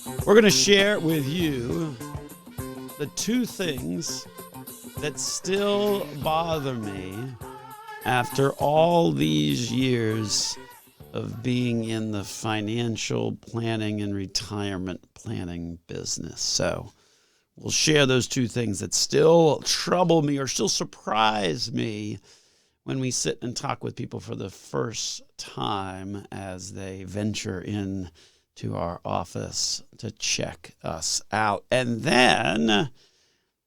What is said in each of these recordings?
We're going to share with you the two things that still bother me after all these years of being in the financial planning and retirement planning business. So we'll share those two things that still trouble me or still surprise me when we sit and talk with people for the first time as they venture in to our office to check us out. And then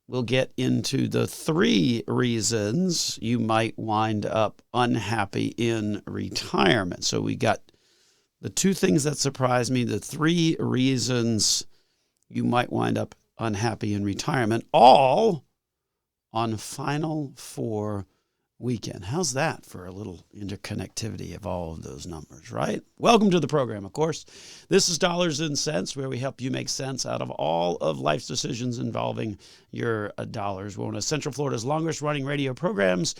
we'll get into the 3 reasons you might wind up unhappy in retirement. So we got the 2 things that surprise me, the 3 reasons you might wind up unhappy in retirement, all on Final Four weekend. How's that for a little interconnectivity of all of those numbers, right? Welcome to the program, of course. This is Dollars and Cents, where we help you make sense out of all of life's decisions involving your dollars. We're one of Central Florida's longest running radio programs,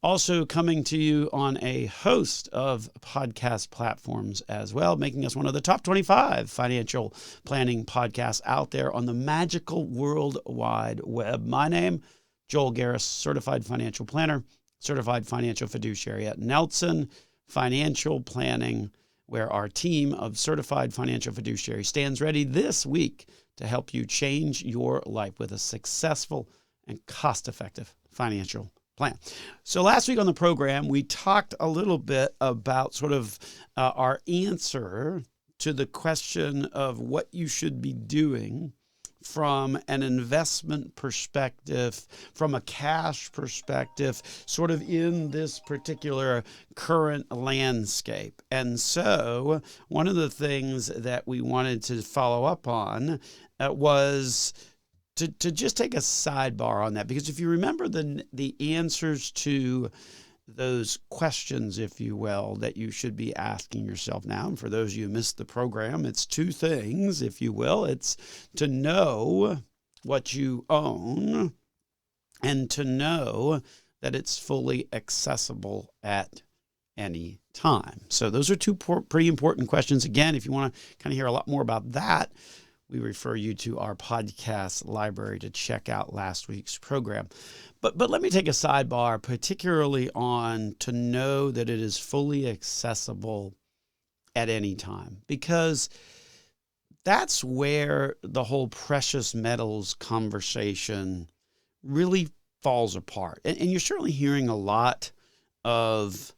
also coming to you on a host of podcast platforms as well, making us one of the top 25 financial planning podcasts out there on the magical World Wide Web. My name, Joel Garris, certified financial planner, certified financial fiduciary at Nelson Financial Planning, where our team of certified financial fiduciary stands ready this week to help you change your life with a successful and cost-effective financial plan. So last week on the program, we talked a little bit about sort of our answer to the question of what you should be doing from an investment perspective, from a cash perspective, sort of in this particular current landscape. And so one of the things that we wanted to follow up on was to just take a sidebar on that, because if you remember the answers to those questions, if you will, that you should be asking yourself now. And for those of you who missed the program, it's 2 things, if you will. It's to know what you own and to know that it's fully accessible at any time. So those are 2 pretty important questions. Again, if you want to kind of hear a lot more about that, we refer you to our podcast library to check out last week's program. But let me take a sidebar, particularly on to know that it is fully accessible at any time, because that's where the whole precious metals conversation really falls apart. And you're certainly hearing a lot of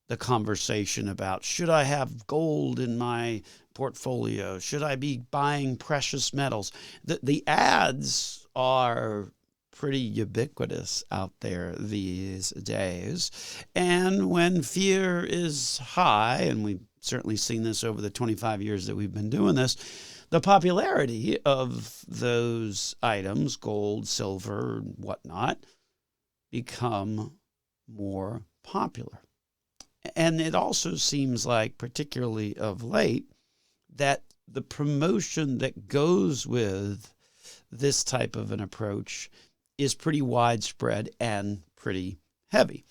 the conversation about, should I have gold in my portfolio? Should I be buying precious metals? The ads are pretty ubiquitous out there these days. And when fear is high, and we've certainly seen this over the 25 years that we've been doing this, the popularity of those items, gold, silver, and whatnot, become more popular. And it also seems like, particularly of late, that the promotion that goes with this type of an approach is pretty widespread and pretty heavy.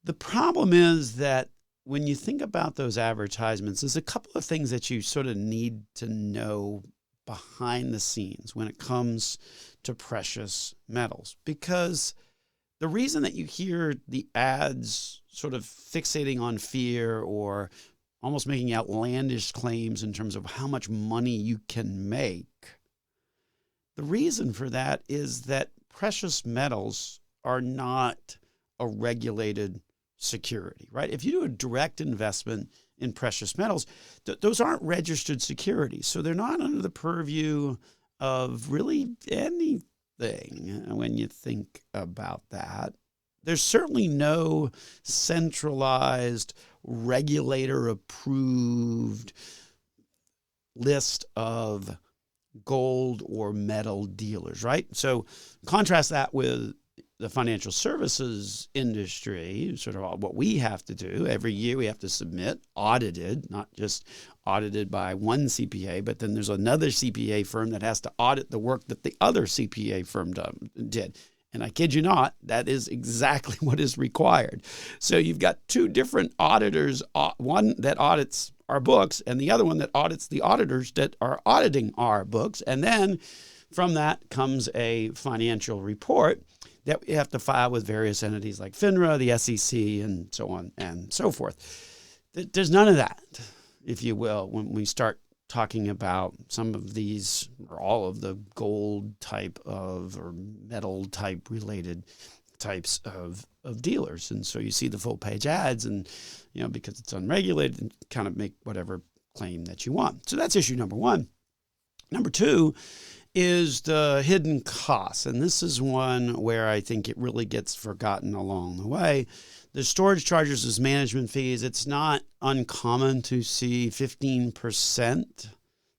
The problem is that when you think about those advertisements, there's a couple of things that you sort of need to know behind the scenes when it comes to precious metals. Because the reason that you hear the ads sort of fixating on fear or almost making outlandish claims in terms of how much money you can make, the reason for that is that precious metals are not a regulated security, right? If you do a direct investment in precious metals, those aren't registered securities. So they're not under the purview of really anything when you think about that. There's certainly no centralized regulator-approved list of gold or metal dealers, right? So contrast that with the financial services industry, sort of what we have to do. Every year we have to submit audited, not just audited by one CPA, but then there's another CPA firm that has to audit the work that the other CPA firm did. And I kid you not, that is exactly what is required. So you've got 2 different auditors, one that audits our books, and the other one that audits the auditors that are auditing our books. And then from that comes a financial report that we have to file with various entities like FINRA, the SEC, and so on and so forth. There's none of that, if you will, when we start talking about some of these or all of the gold type of or metal type related types of dealers. And so you see the full page ads and, because it's unregulated, kind of make whatever claim that you want. So that's issue number one. Number two is the hidden costs. And this is one where I think it really gets forgotten along the way. The storage charges as management fees. It's not uncommon to see 15%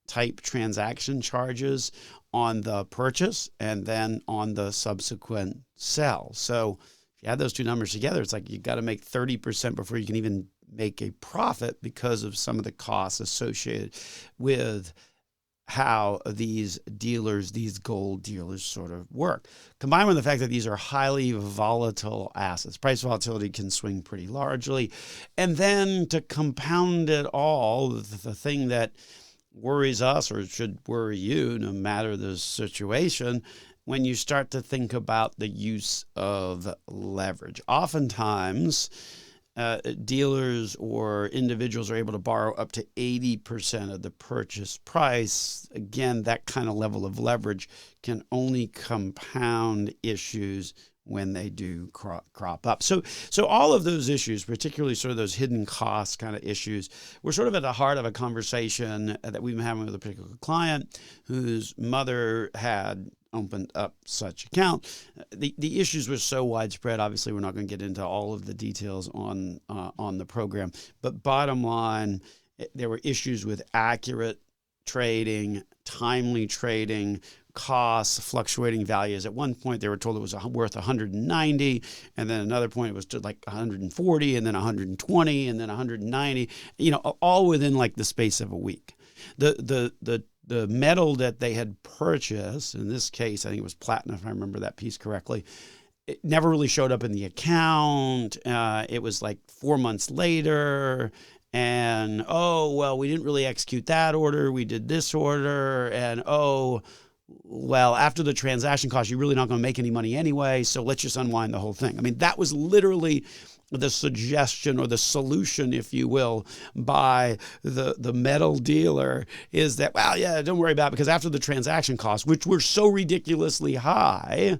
type transaction charges on the purchase and then on the subsequent sell. So if you add those two numbers together, it's like you got to make 30% before you can even make a profit because of some of the costs associated with how these dealers, these gold dealers sort of work. Combined with the fact that these are highly volatile assets. Price volatility can swing pretty largely. And then to compound it all, the thing that worries us or should worry you no matter the situation, when you start to think about the use of leverage. Oftentimes, dealers or individuals are able to borrow up to 80% of the purchase price. Again, that kind of level of leverage can only compound issues when they do crop up. So all of those issues, particularly sort of those hidden costs kind of issues, we're sort of at the heart of a conversation that we've been having with a particular client whose mother had opened up such account. The issues were so widespread. Obviously, we're not going to get into all of the details on the program. But bottom line, there were issues with accurate trading, timely trading, costs, fluctuating values. At one point, they were told it was worth 190, and then another point it was to like 140, and then 120, and then 190. All within like the space of a week. The metal that they had purchased, in this case, I think it was platinum, if I remember that piece correctly, it never really showed up in the account. It was like 4 months later. And, we didn't really execute that order. We did this order. And, after the transaction cost, you're really not going to make any money anyway. So let's just unwind the whole thing. I mean, that was literally the suggestion or the solution, if you will, by the metal dealer is that, don't worry about it because after the transaction costs, which were so ridiculously high,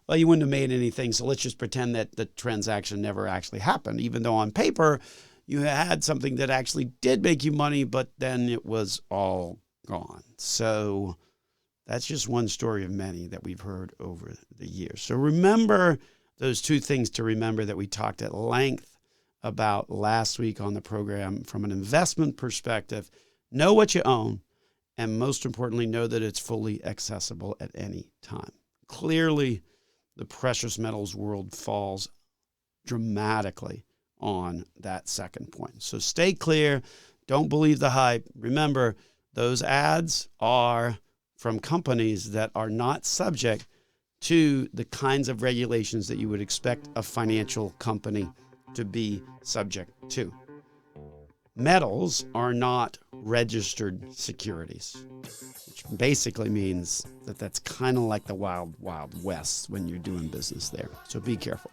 you wouldn't have made anything. So let's just pretend that the transaction never actually happened, even though on paper you had something that actually did make you money, but then it was all gone. So that's just one story of many that we've heard over the years. So remember those two things to remember that we talked at length about last week on the program from an investment perspective. Know what you own, and most importantly, know that it's fully accessible at any time. Clearly, the precious metals world falls dramatically on that second point. So stay clear. Don't believe the hype. Remember, those ads are from companies that are not subject to the kinds of regulations that you would expect a financial company to be subject to. Metals are not registered securities, which basically means that that's kind of like the wild, wild west when you're doing business there. So be careful.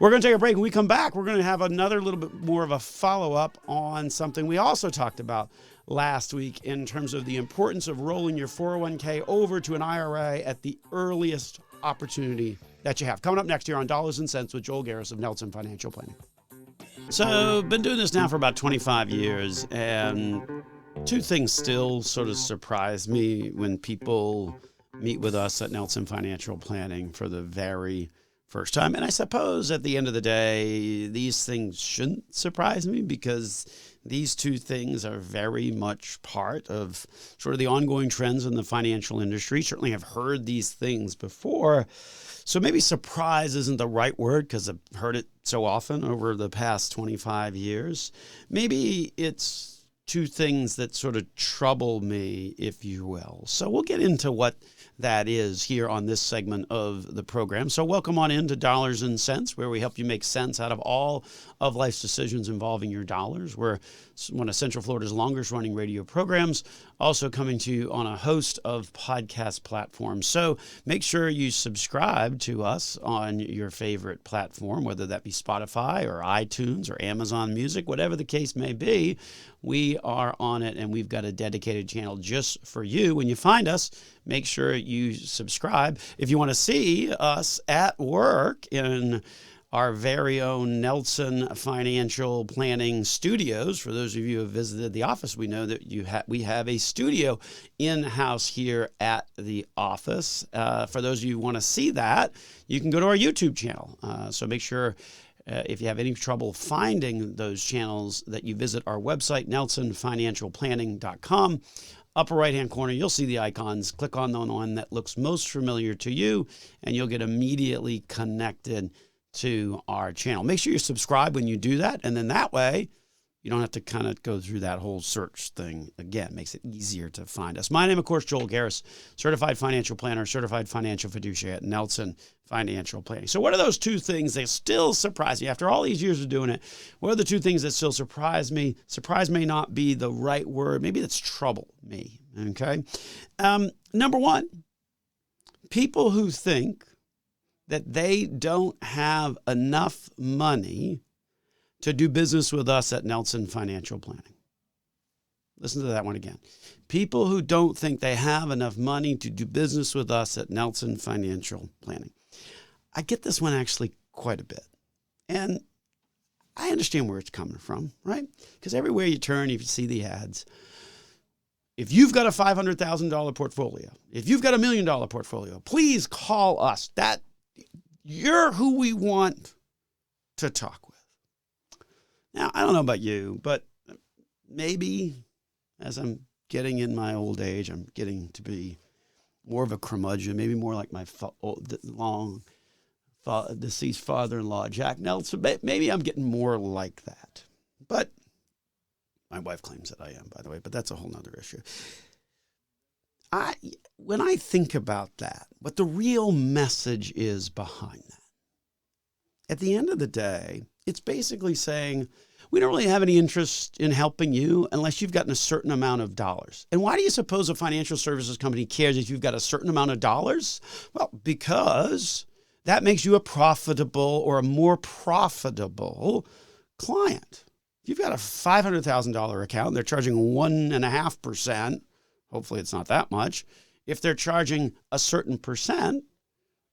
We're going to take a break. When we come back, we're going to have another little bit more of a follow-up on something we also talked about last week in terms of the importance of rolling your 401k over to an IRA at the earliest opportunity that you have. Coming up next here on Dollars and Cents with Joel Garris of Nelson Financial Planning. So been doing this now for about 25 years, and two things still sort of surprise me when people meet with us at Nelson Financial Planning for the very first time. And I suppose at the end of the day, these things shouldn't surprise me because these two things are very much part of sort of the ongoing trends in the financial industry. Certainly have heard these things before. So maybe surprise isn't the right word because I've heard it so often over the past 25 years. Maybe it's two things that sort of trouble me, if you will. So we'll get into what that is here on this segment of the program. So welcome on into Dollars and Cents, where we help you make sense out of all of life's decisions involving your dollars. We're It's one of Central Florida's longest running radio programs, also coming to you on a host of podcast platforms. So make sure you subscribe to us on your favorite platform, whether that be Spotify or iTunes or Amazon Music, whatever the case may be. We are on it, and we've got a dedicated channel just for you. When you find us, make sure you subscribe. If you want to see us at work in our very own Nelson Financial Planning Studios. For those of you who have visited the office, we know that we have a studio in-house here at the office. For those of you who want to see that, you can go to our YouTube channel. So make sure if you have any trouble finding those channels that you visit our website, nelsonfinancialplanning.com. Upper right-hand corner, you'll see the icons. Click on the one that looks most familiar to you, and you'll get immediately connected to our channel. Make sure you subscribe when you do that, and then that way you don't have to kind of go through that whole search thing again. It makes it easier to find us. My name, of course, Joel Garris, certified financial planner, certified financial fiduciary at Nelson Financial Planning. So what are those two things that still surprise me after all these years of doing it? What are the two things that still surprise me? Surprise may not be the right word. Maybe that's trouble me. Okay. Number one, people who think that they don't have enough money to do business with us at Nelson Financial Planning. Listen to that one again. People who don't think they have enough money to do business with us at Nelson Financial Planning. I get this one actually quite a bit. And I understand where it's coming from, right? Because everywhere you turn, if you see the ads, if you've got a $500,000 portfolio, if you've got $1 million portfolio, please call us. You're who we want to talk with. Now, I don't know about you, but maybe as I'm getting in my old age, I'm getting to be more of a curmudgeon, maybe more like my long deceased father-in-law, Jack Nelson. Maybe I'm getting more like that. But my wife claims that I am, by the way, but that's a whole nother issue. When I think about that, what the real message is behind that, at the end of the day, it's basically saying, we don't really have any interest in helping you unless you've gotten a certain amount of dollars. And why do you suppose a financial services company cares if you've got a certain amount of dollars? Well, because that makes you a profitable or a more profitable client. If you've got a $500,000 account and they're charging 1.5%, hopefully it's not that much. If they're charging a certain percent,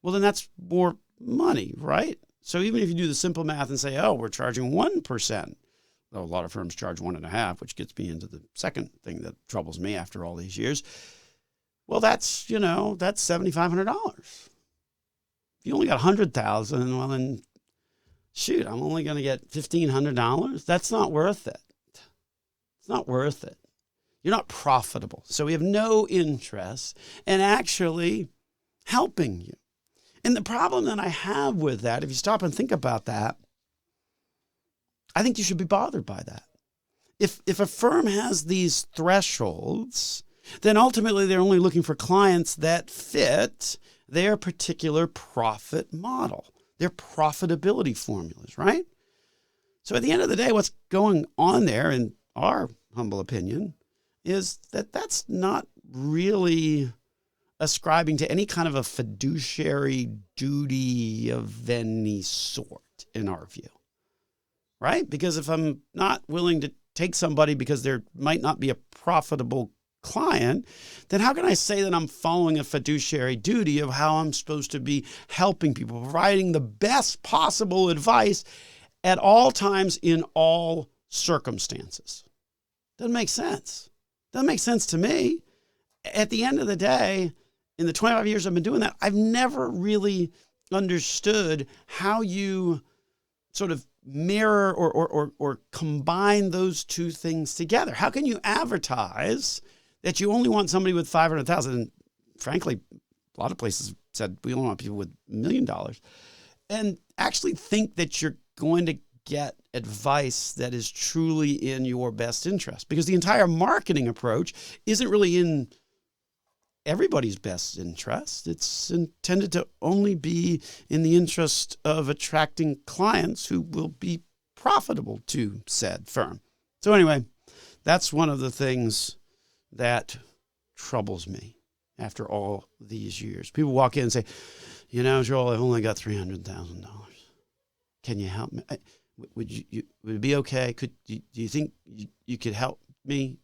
well, then that's more money, right? So even if you do the simple math and say, oh, we're charging 1%, though a lot of firms charge 1.5%, which gets me into the second thing that troubles me after all these years. Well, that's $7,500. If you only got $100,000, well, then shoot, I'm only going to get $1,500. That's not worth it. It's not worth it. You're not profitable. So we have no interest in actually helping you. And the problem that I have with that, if you stop and think about that, I think you should be bothered by that. If a firm has these thresholds, then ultimately they're only looking for clients that fit their particular profit model, their profitability formulas, right? So at the end of the day, what's going on there, in our humble opinion, is that that's not really ascribing to any kind of a fiduciary duty of any sort, in our view, right? Because if I'm not willing to take somebody because there might not be a profitable client, then how can I say that I'm following a fiduciary duty of how I'm supposed to be helping people, providing the best possible advice at all times in all circumstances? Doesn't make sense. Doesn't make sense to me. At the end of the day, in the 25 years I've been doing that, I've never really understood how you sort of mirror or combine those two things together. How can you advertise that you only want somebody with $500,000? And frankly, a lot of places said we only want people with $1 million, and actually think that you're going to get advice that is truly in your best interest, because the entire marketing approach isn't really in everybody's best interest. It's intended to only be in the interest of attracting clients who will be profitable to said firm. So anyway, That's one of the things that troubles me after all these years. People walk in and say, Joel, I've only got $300,000. Can you help me? Would it be okay? Do you think you could help me?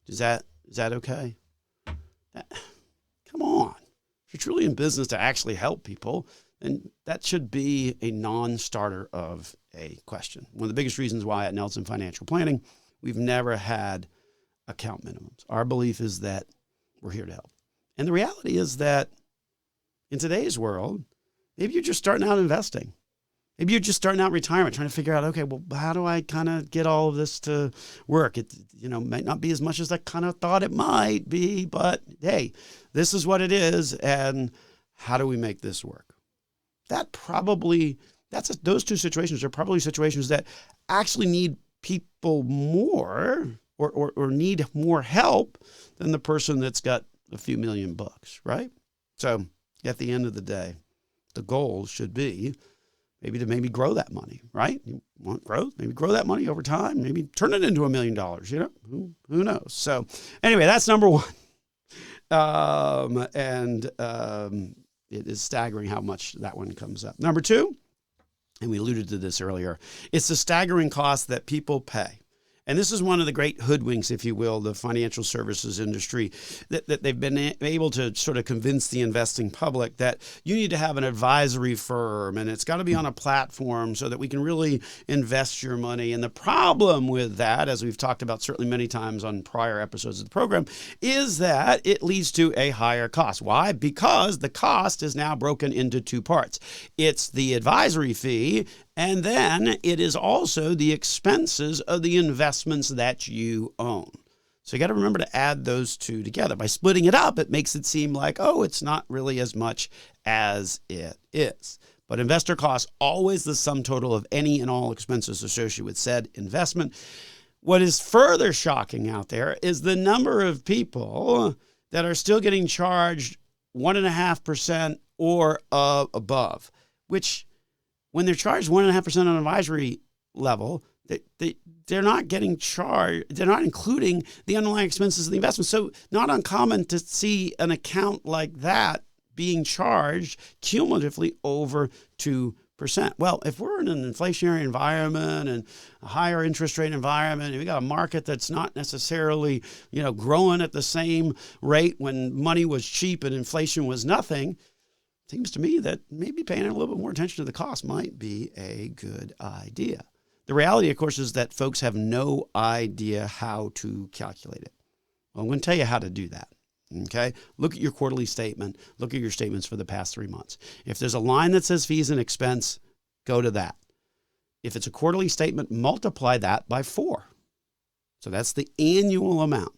Is that okay? Come on. If you're truly in business to actually help people, then that should be a non-starter of a question. One of the biggest reasons why at Nelson Financial Planning, we've never had account minimums. Our belief is that we're here to help. And the reality is that in today's world, maybe you're just starting out investing. Maybe you're just starting out retirement, trying to figure out, okay, well, how do I kind of get all of this to work? It, might not be as much as I kind of thought it might be, but hey, this is what it is. And how do we make this work? Those two situations are probably situations that actually need people more or need more help than the person that's got a few million bucks, right? So at the end of the day, the goal should be maybe grow that money, right? You want growth? Maybe grow that money over time. Maybe turn it into $1 million, Who knows? So anyway, that's number one. It is staggering how much that one comes up. Number two, and we alluded to this earlier, it's the staggering cost that people pay. And this is one of the great hoodwinks, if you will, the financial services industry, that they've been able to sort of convince the investing public that you need to have an advisory firm and it's got to be on a platform so that we can really invest your money. And the problem with that, as we've talked about certainly many times on prior episodes of the program, is that it leads to a higher cost. Why? Because the cost is now broken into two parts. It's the advisory fee, and then it is also the expenses of the investments that you own. So you got to remember to add those two together. By splitting it up, it makes it seem like, it's not really as much as it is. But investor costs always the sum total of any and all expenses associated with said investment. What is further shocking out there is the number of people that are still getting charged 1.5% or above, which when they're charged 1.5% on advisory level, they're not getting charged. They're not including the underlying expenses of the investment. So not uncommon to see an account like that being charged cumulatively over 2%. Well, if we're in an inflationary environment and a higher interest rate environment, and we got a market that's not necessarily, growing at the same rate when money was cheap and inflation was nothing, seems to me that maybe paying a little bit more attention to the cost might be a good idea. The reality, of course, is that folks have no idea how to calculate it. Well, I'm going to tell you how to do that. Okay? Look at your quarterly statement. Look at your statements for the past 3 months. If there's a line that says fees and expense, go to that. If it's a quarterly statement, multiply that by 4. So that's the annual amount.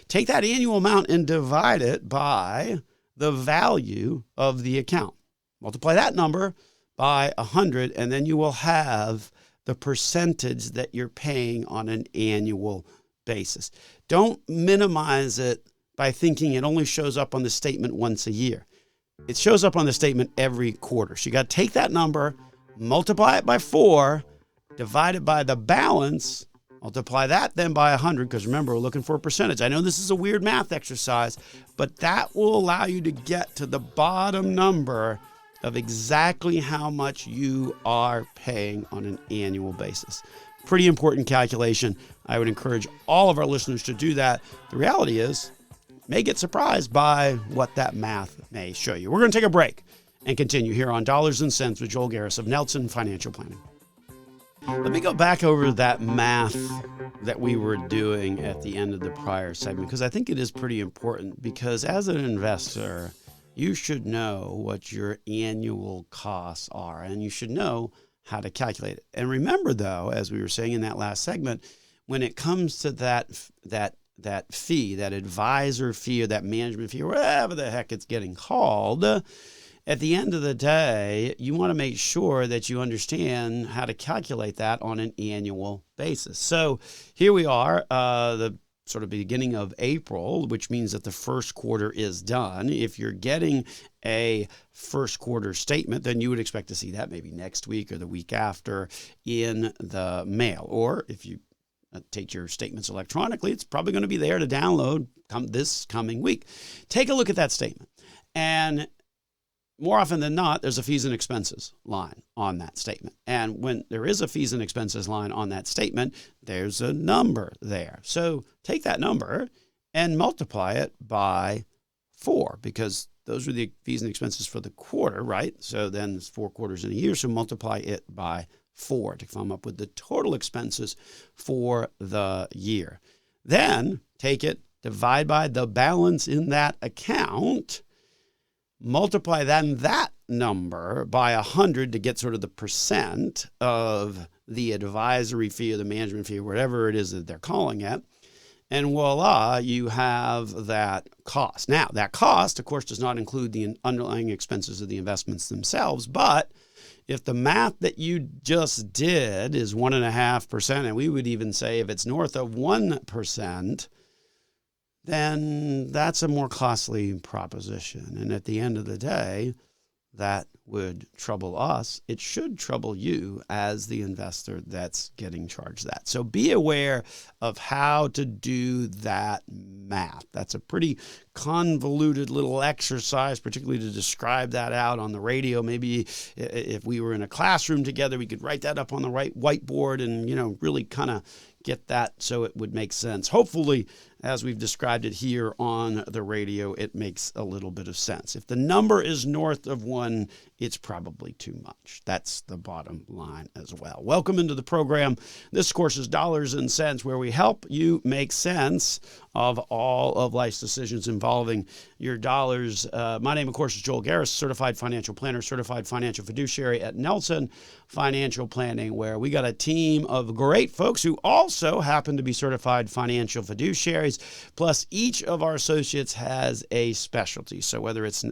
Take that annual amount and divide it by the value of the account. Multiply that number by 100, and then you will have the percentage that you're paying on an annual basis. Don't minimize it by thinking it only shows up on the statement once a year. It shows up on the statement every quarter. So you got to take that number, multiply it by 4, divide it by the balance, multiply that then by 100, because remember, we're looking for a percentage. I know this is a weird math exercise, but that will allow you to get to the bottom number of exactly how much you are paying on an annual basis. Pretty important calculation. I would encourage all of our listeners to do that. The reality is, you may get surprised by what that math may show you. We're going to take a break and continue here on Dollars and Cents with Joel Garris of Nelson Financial Planning. Let me go back over that math that we were doing at the end of the prior segment, because I think it is pretty important, because as an investor, you should know what your annual costs are, and you should know how to calculate it. And remember, though, as we were saying in that last segment, when it comes to that fee, that advisor fee or that management fee, or whatever the heck it's getting called, at the end of the day, you want to make sure that you understand how to calculate that on an annual basis. So here we are, the sort of beginning of April, which means that the first quarter is done. If you're getting a first quarter statement, then you would expect to see that maybe next week or the week after in the mail. Or if you take your statements electronically, it's probably going to be there to download this coming week. Take a look at that statement. And more often than not, there's a fees and expenses line on that statement. And when there is a fees and expenses line on that statement, there's a number there. So take that number and multiply it by 4, because those are the fees and expenses for the quarter, right? So then it's 4 quarters in a year. So multiply it by 4 to come up with the total expenses for the year. Then take it, divide by the balance in that account, multiply then that number by 100 to get sort of the percent of the advisory fee or the management fee, or whatever it is that they're calling it. And voila, you have that cost. Now, that cost, of course, does not include the underlying expenses of the investments themselves. But if the math that you just did is 1.5%, and we would even say if it's north of 1%, then that's a more costly proposition. And at the end of the day, that would trouble us. It should trouble you as the investor that's getting charged that. So be aware of how to do that math. That's a pretty convoluted little exercise, particularly to describe that out on the radio. Maybe if we were in a classroom together, we could write that up on the right whiteboard and, really kind of get that so it would make sense. Hopefully, as we've described it here on the radio, it makes a little bit of sense. If the number is north of 1, it's probably too much. That's the bottom line as well. Welcome into the program. This course is Dollars and Cents, where we help you make sense of all of life's decisions involving your dollars. My name, of course, is Joel Garris, certified financial planner, certified financial fiduciary at Nelson Financial Planning, where we got a team of great folks who also happen to be certified financial fiduciaries. Plus, each of our associates has a specialty. So whether it's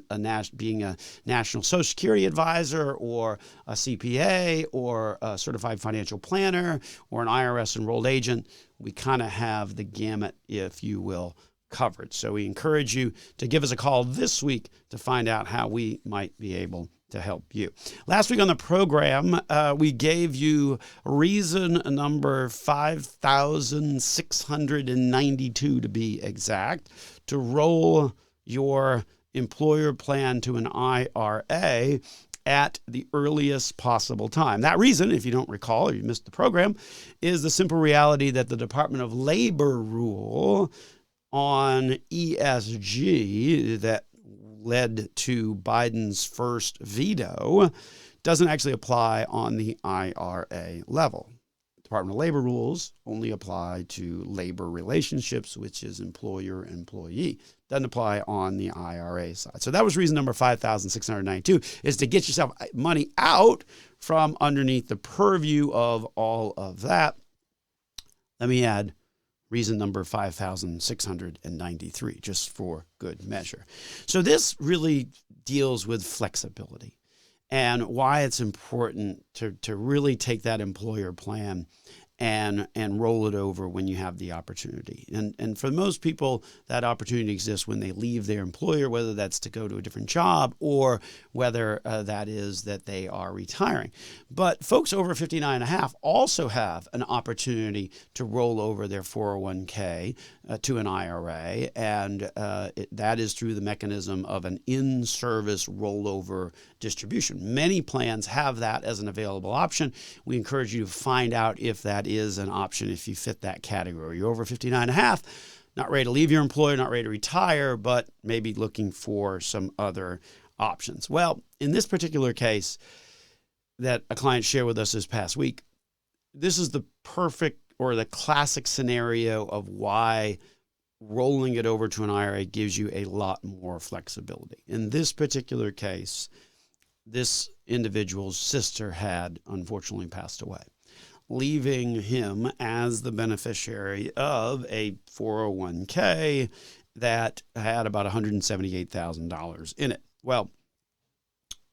being a National Social Security advisor or a CPA or a certified financial planner or an IRS enrolled agent, we kind of have the gamut, if you will, covered. So we encourage you to give us a call this week to find out how we might be able to help you. Last week on the program, we gave you reason number 5,692 to be exact, to roll your employer plan to an IRA at the earliest possible time. That reason, if you don't recall or you missed the program, is the simple reality that the Department of Labor rule on ESG that led to Biden's first veto doesn't actually apply on the IRA level. Department of Labor rules only apply to labor relationships, which is employer-employee. Doesn't apply on the IRA side. So that was reason number 5,692, is to get yourself money out from underneath the purview of all of that. Let me add reason number 5,693, just for good measure. So this really deals with flexibility and why it's important to really take that employer plan and roll it over when you have the opportunity. And for most people, that opportunity exists when they leave their employer, whether that's to go to a different job or whether that is that they are retiring. But folks over 59 and a half also have an opportunity to roll over their 401k to an IRA, and that is through the mechanism of an in-service rollover distribution. Many plans have that as an available option. We encourage you to find out if that is an option if you fit that category. You're over 59 and a half, not ready to leave your employer, not ready to retire, but maybe looking for some other options. Well, in this particular case that a client shared with us this past week, this is the perfect or the classic scenario of why rolling it over to an IRA gives you a lot more flexibility. In this particular case, this individual's sister had unfortunately passed away, leaving him as the beneficiary of a 401k that had about $178,000 in it. Well,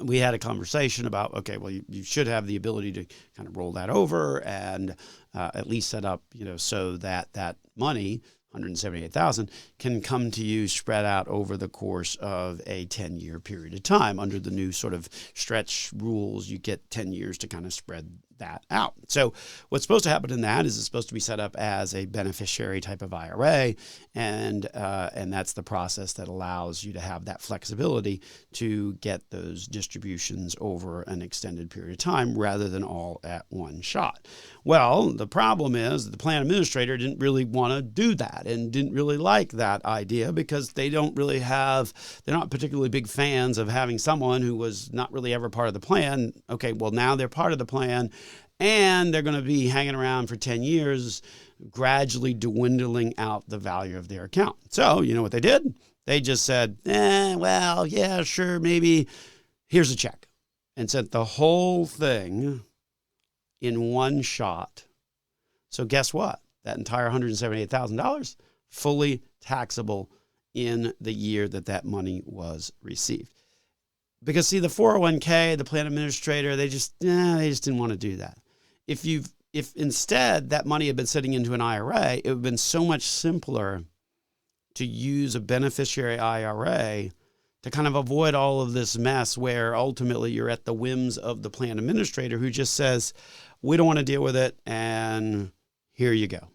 we had a conversation about, okay, well, you should have the ability to kind of roll that over and at least set up, so that that money, $178,000, can come to you spread out over the course of a 10-year period of time. Under the new sort of stretch rules, you get 10 years to kind of spread that out. So what's supposed to happen in that is it's supposed to be set up as a beneficiary type of IRA, and that's the process that allows you to have that flexibility to get those distributions over an extended period of time rather than all at one shot. Well, the problem is that the plan administrator didn't really want to do that and didn't really like that idea because they're not particularly big fans of having someone who was not really ever part of the plan. Okay, well, now they're part of the plan and they're going to be hanging around for 10 years, gradually dwindling out the value of their account. So, you know what they did? They just said, well, yeah, sure, maybe. Here's a check. And sent the whole thing in one shot. So guess what? That entire $178,000, fully taxable in the year that money was received. Because see, the 401k, the plan administrator, they just didn't want to do that. If instead that money had been sitting into an IRA, it would have been so much simpler to use a beneficiary IRA to kind of avoid all of this mess where ultimately you're at the whims of the plan administrator who just says, we don't want to deal with it, and here you go.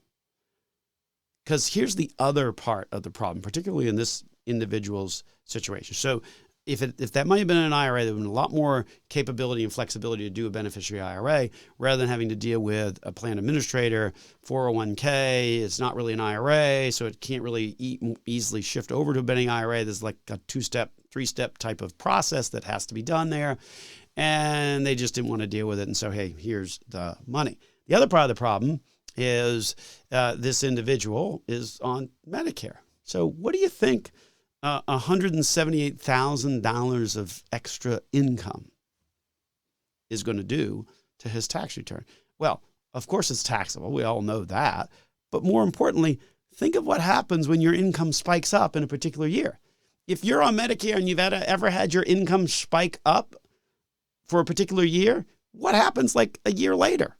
Because here's the other part of the problem, particularly in this individual's situation. So if that money had been in an IRA, there would have been a lot more capability and flexibility to do a beneficiary IRA rather than having to deal with a plan administrator, 401k. It's not really an IRA, so it can't really easily shift over to a benefit IRA. There's like a 2-step, 3-step type of process that has to be done there. And they just didn't want to deal with it. And so, hey, here's the money. The other part of the problem is this individual is on Medicare. So what do you think $178,000 of extra income is going to do to his tax return? Well, of course it's taxable. We all know that. But more importantly, think of what happens when your income spikes up in a particular year. If you're on Medicare and you've ever had your income spike up for a particular year, what happens like a year later?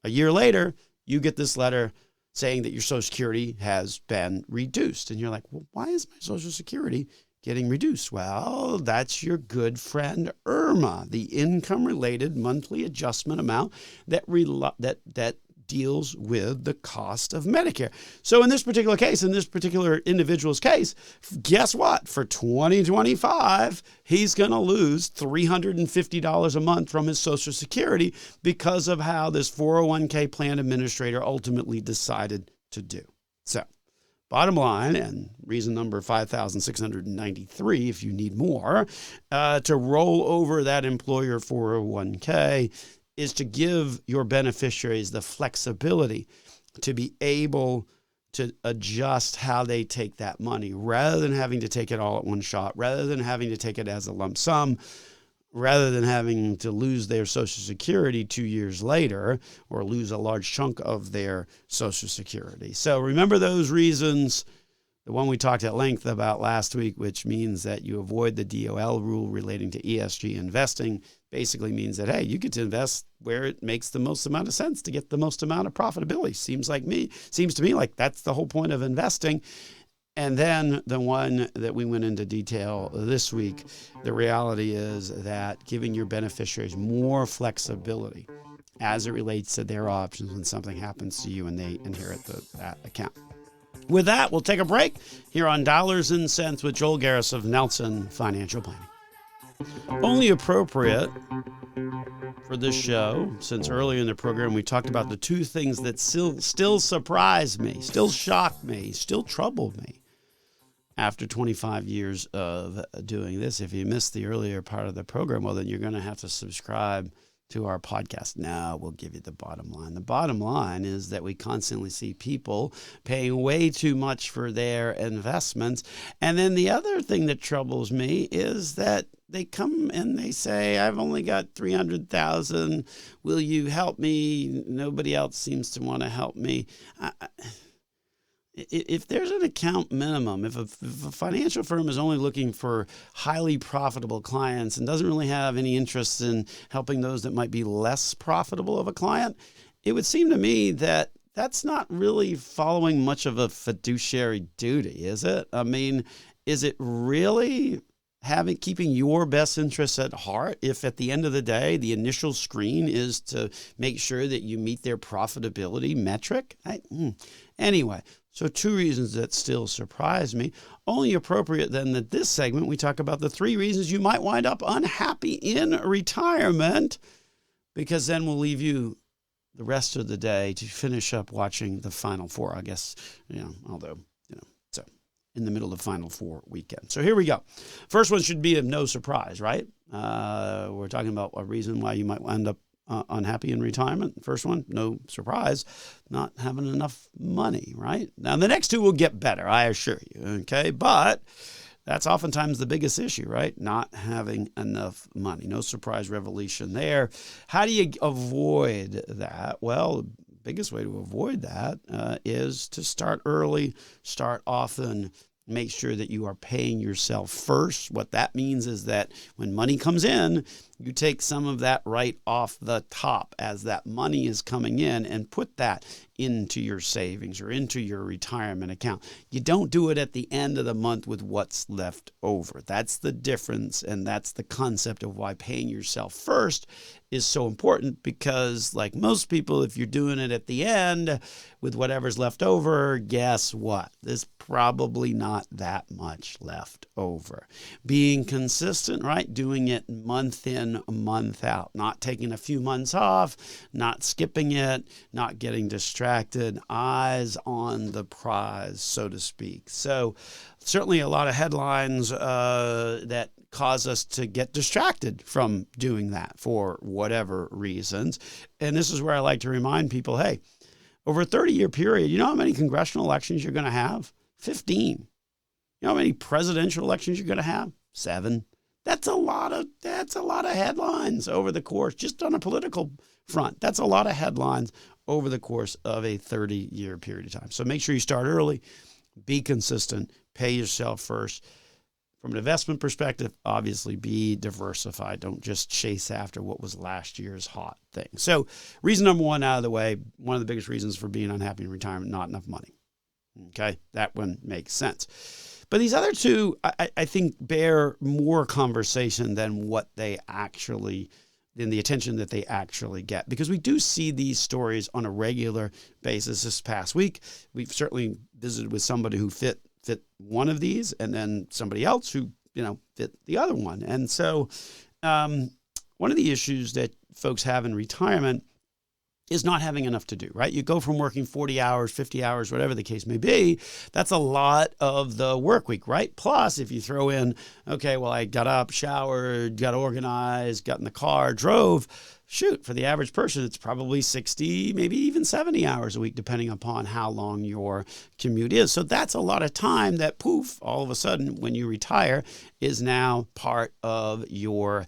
A year later, you get this letter saying that your Social Security has been reduced. And you're like, well, why is my Social Security getting reduced? Well, that's your good friend IRMA, the income-related monthly adjustment amount that deals with the cost of Medicare. So in this particular case, in this particular individual's case, guess what? For 2025, he's going to lose $350 a month from his Social Security because of how this 401k plan administrator ultimately decided to do. So bottom line, and reason number 5,693, if you need more, to roll over that employer 401k is to give your beneficiaries the flexibility to be able to adjust how they take that money rather than having to take it all at one shot, rather than having to take it as a lump sum, rather than having to lose their Social Security 2 years later or lose a large chunk of their Social Security. So remember those reasons. The one we talked at length about last week, which means that you avoid the DOL rule relating to ESG investing, basically means that, hey, you get to invest where it makes the most amount of sense to get the most amount of profitability. Seems to me like that's the whole point of investing. And then the one that we went into detail this week, the reality is that giving your beneficiaries more flexibility as it relates to their options when something happens to you and they inherit that account. With that, we'll take a break here on Dollars and Cents with Joel Garris of Nelson Financial Planning. Only appropriate for this show, since earlier in the program we talked about the two things that still surprise me, still shock me, still trouble me after 25 years of doing this. If you missed the earlier part of the program, well, then you're going to have to subscribe to our podcast. Now we'll give you the bottom line. The bottom line is that we constantly see people paying way too much for their investments. And then the other thing that troubles me is that they come and they say, I've only got $300,000. Will you help me? Nobody else seems to want to help me. If there's an account minimum, if a financial firm is only looking for highly profitable clients and doesn't really have any interest in helping those that might be less profitable of a client, it would seem to me that that's not really following much of a fiduciary duty, is it? I mean, is it really keeping your best interests at heart if at the end of the day the initial screen is to make sure that you meet their profitability metric? Anyway, so 2 reasons that still surprise me. Only appropriate then that this segment we talk about the 3 reasons you might wind up unhappy in retirement, because then we'll leave you the rest of the day to finish up watching the Final Four, I guess, although, so in the middle of Final Four weekend. So here we go. First one should be of no surprise, right? We're talking about a reason why you might end up unhappy in retirement. First one, no surprise, not having enough money, right? Now, the next 2 will get better, I assure you, okay? But that's oftentimes the biggest issue, right? Not having enough money. No surprise revelation there. How do you avoid that? Well, the biggest way to avoid that is to start early, start often, make sure that you are paying yourself first. What that means is that when money comes in, you take some of that right off the top as that money is coming in and put that into your savings or into your retirement account. You don't do it at the end of the month with what's left over. That's the difference, and that's the concept of why paying yourself first is so important, because like most people, if you're doing it at the end with whatever's left over, guess what? There's probably not that much left over. Being consistent, right? Doing it month in, month out, not taking a few months off, not skipping it, not getting distracted, eyes on the prize, so to speak. So certainly a lot of headlines that cause us to get distracted from doing that for whatever reasons. And this is where I like to remind people, hey, over a 30-year period, you know how many congressional elections you're going to have? 15. You know how many presidential elections you're going to have? 7. That's a lot of headlines over the course, just on a political front. That's a lot of headlines over the course of a 30-year period of time. So make sure you start early, be consistent, pay yourself first. From an investment perspective, obviously be diversified. Don't just chase after what was last year's hot thing. So reason number 1 out of the way, one of the biggest reasons for being unhappy in retirement, not enough money. Okay, that one makes sense. But these other 2, I think, bear more conversation than what they actually, than the attention that they actually get. Because we do see these stories on a regular basis. This past week, we've certainly visited with somebody who fit one of these, and then somebody else who, fit the other one. And so one of the issues that folks have in retirement is not having enough to do, right? You go from working 40 hours, 50 hours, whatever the case may be. That's a lot of the work week, right? Plus, if you throw in, okay, well, I got up, showered, got organized, got in the car, drove, for the average person, it's probably 60, maybe even 70 hours a week, depending upon how long your commute is. So that's a lot of time that, poof, all of a sudden, when you retire, is now part of your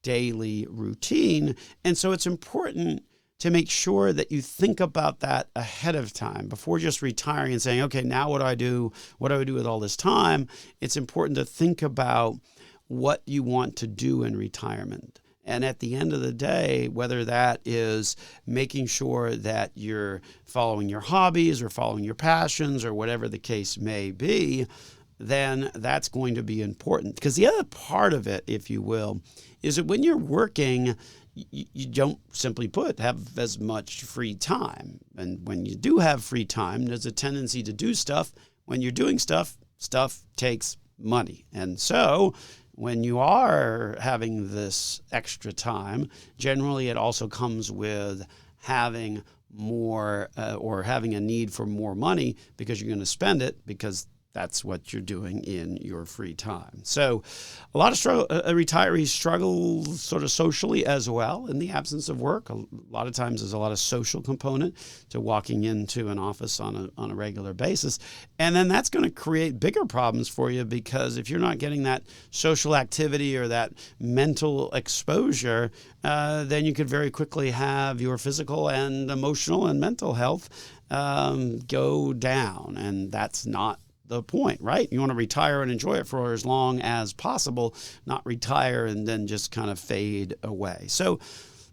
daily routine. And so it's important to make sure that you think about that ahead of time before just retiring and saying, okay, now what do I do? What do I do with all this time? It's important to think about what you want to do in retirement. And at the end of the day, whether that is making sure that you're following your hobbies or following your passions or whatever the case may be, then that's going to be important. Because the other part of it, if you will, is that when you're working, you don't simply put have as much free time. And when you do have free time, there's a tendency to do stuff. When you're doing stuff takes money. And so when you are having this extra time, generally it also comes with having more or having a need for more money, because you're going to spend it because that's what you're doing in your free time. So a lot of retirees struggle sort of socially as well in the absence of work. A lot of times there's a lot of social component to walking into an office on a regular basis. And then that's going to create bigger problems for you, because if you're not getting that social activity or that mental exposure, then you could very quickly have your physical and emotional and mental health go down. And that's not the point, right? You want to retire and enjoy it for as long as possible, not retire and then just kind of fade away. So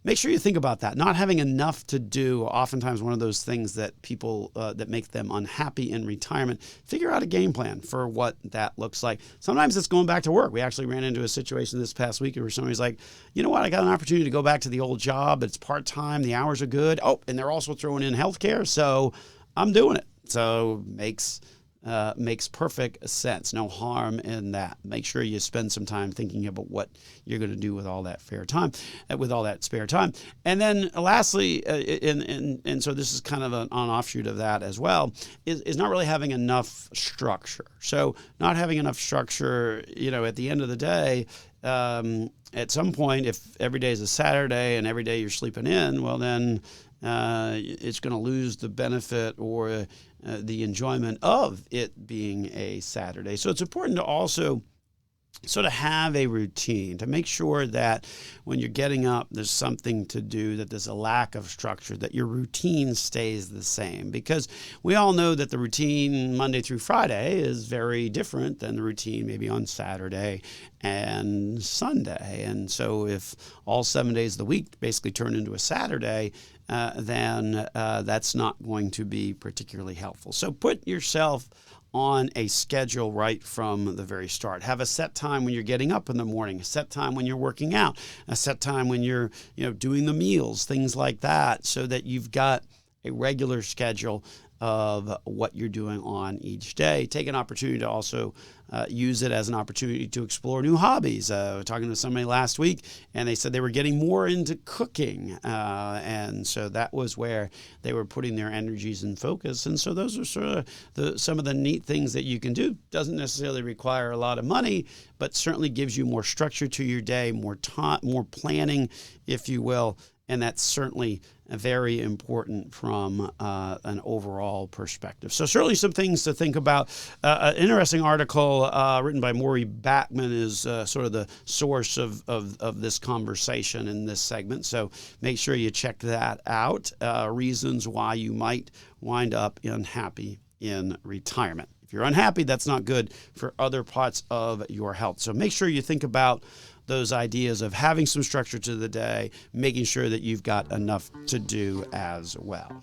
make sure you think about that. Not having enough to do, oftentimes one of those things that people, that make them unhappy in retirement. Figure out a game plan for what that looks like. Sometimes it's going back to work. We actually ran into a situation this past week where somebody's like, you know what, I got an opportunity to go back to the old job. It's part-time. The hours are good. Oh, and they're also throwing in healthcare. So I'm doing it. So makes perfect sense. No harm in that. Make sure you spend some time thinking about what you're going to do with all that spare time. And then lastly, and so this is kind of an offshoot of that as well, is not really having enough structure. So not having enough structure, at the end of the day, at some point, if every day is a Saturday and every day you're sleeping in, well then it's going to lose the benefit or the enjoyment of it being a Saturday. So it's important to also sort of have a routine, to make sure that when you're getting up, there's something to do, that there's a lack of structure, that your routine stays the same. Because we all know that the routine Monday through Friday is very different than the routine maybe on Saturday and Sunday. And so if all 7 days of the week basically turn into a Saturday, then that's not going to be particularly helpful. So put yourself on a schedule right from the very start. Have a set time when you're getting up in the morning, a set time when you're working out, a set time when you're doing the meals, things like that, so that you've got a regular schedule of what you're doing on each day. Take an opportunity to also use it as an opportunity to explore new hobbies. Talking to somebody last week, and they said they were getting more into cooking, and so that was where they were putting their energies and focus. And so those are sort of some of the neat things that you can do. Doesn't necessarily require a lot of money, but certainly gives you more structure to your day, more time, more planning, if you will. And that's certainly very important from an overall perspective. So certainly some things to think about. An interesting article written by Maury Backman is sort of the source of this conversation in this segment. So make sure you check that out. Reasons why you might wind up unhappy in retirement. If you're unhappy, that's not good for other parts of your health. So make sure you think about those ideas of having some structure to the day, making sure that you've got enough to do as well.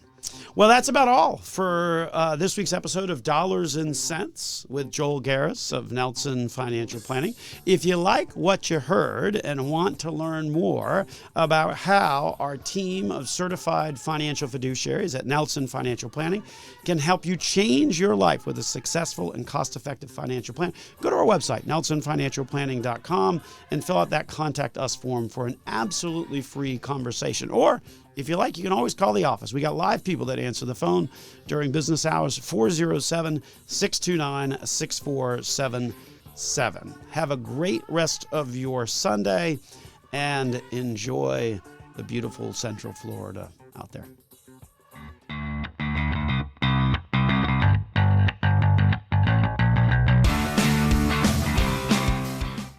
Well, that's about all for this week's episode of Dollars and Cents with Joel Garris of Nelson Financial Planning. If you like what you heard and want to learn more about how our team of certified financial fiduciaries at Nelson Financial Planning can help you change your life with a successful and cost-effective financial plan, go to our website, nelsonfinancialplanning.com, and fill out that Contact Us form for an absolutely free conversation. Or if you like, you can always call the office. We got live people that answer the phone during business hours, 407-629-6477. Have a great rest of your Sunday and enjoy the beautiful Central Florida out there.